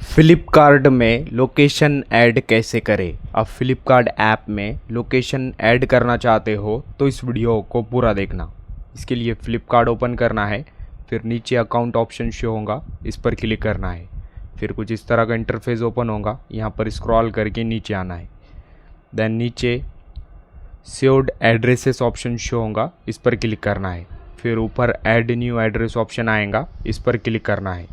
फ्लिपकार्ट में location add कैसे करें। आप फ्लिपकार्ट ऐप में लोकेशन ऐड करना चाहते हो तो इस वीडियो को पूरा देखना। इसके लिए फ्लिपकार्ट ओपन करना है, फिर नीचे अकाउंट ऑप्शन शो होगा, इस पर क्लिक करना है। फिर कुछ इस तरह का इंटरफेस ओपन होगा, यहाँ पर स्क्रॉल करके नीचे आना है। देन नीचे सेव्ड एड्रेसेस ऑप्शन शो होगा, इस पर क्लिक करना है। फिर ऊपर ऐड न्यू एड्रेस ऑप्शन आएगा, इस पर क्लिक करना है।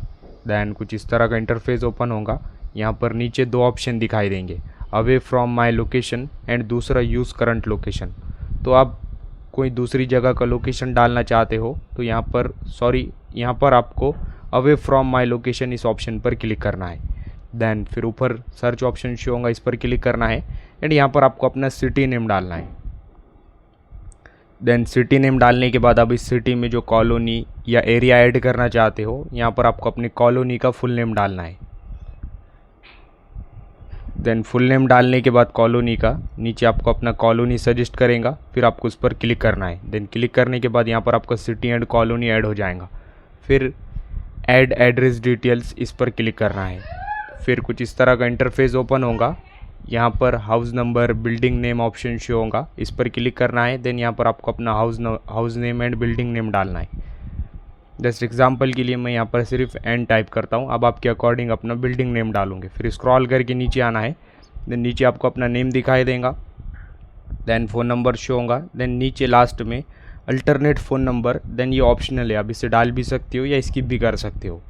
देन कुछ इस तरह का इंटरफेस ओपन होगा, यहाँ पर नीचे दो ऑप्शन दिखाई देंगे, away from my location and दूसरा यूज़ करंट लोकेशन। तो आप कोई दूसरी जगह का लोकेशन डालना चाहते हो तो यहाँ पर आपको अवे फ्रॉम माई लोकेशन इस ऑप्शन पर क्लिक करना है। देन फिर ऊपर सर्च ऑप्शन शो होगा, इस पर क्लिक करना है एंड यहाँ पर आपको अपना सिटी नेम डालना है। देन सिटी नेम डालने के बाद अब इस सिटी में जो कॉलोनी या एरिया ऐड करना चाहते हो, यहाँ पर आपको अपनी कॉलोनी का फुल नेम डालना है। देन फुल नेम डालने के बाद कॉलोनी का नीचे आपको अपना कॉलोनी सजेस्ट करेगा, फिर आपको उस पर क्लिक करना है। देन क्लिक करने के बाद यहाँ पर आपका सिटी एंड कॉलोनी ऐड हो जाएगा। फिर ऐड एड्रेस डिटेल्स इस पर क्लिक करना है। फिर कुछ इस तरह का इंटरफेस ओपन होगा, यहाँ पर house number building name option show होगा, इस पर क्लिक करना है। देन यहाँ पर आपको अपना house name and building name डालना है। जस्ट एग्जांपल के लिए मैं यहाँ पर सिर्फ एन टाइप करता हूँ, अब आपके अकॉर्डिंग अपना बिल्डिंग नेम डालूंगे। फिर स्क्रॉल करके नीचे आना है। देन नीचे आपको अपना नेम दिखाई देगा, देन फ़ोन नंबर शो होगा। देन नीचे लास्ट में अल्टरनेट फ़ोन नंबर, देन ये ऑप्शनल है, आप इसे डाल भी सकते हो या स्किप भी कर सकते हो।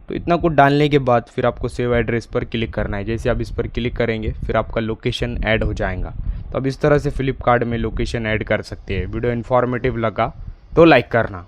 तो इतना कुछ डालने के बाद फिर आपको सेव एड्रेस पर क्लिक करना है। जैसे आप इस पर क्लिक करेंगे फिर आपका लोकेशन ऐड हो जाएगा। तो अब इस तरह से फ्लिपकार्ट में लोकेशन ऐड कर सकते हैं। वीडियो इन्फॉर्मेटिव लगा तो लाइक करना।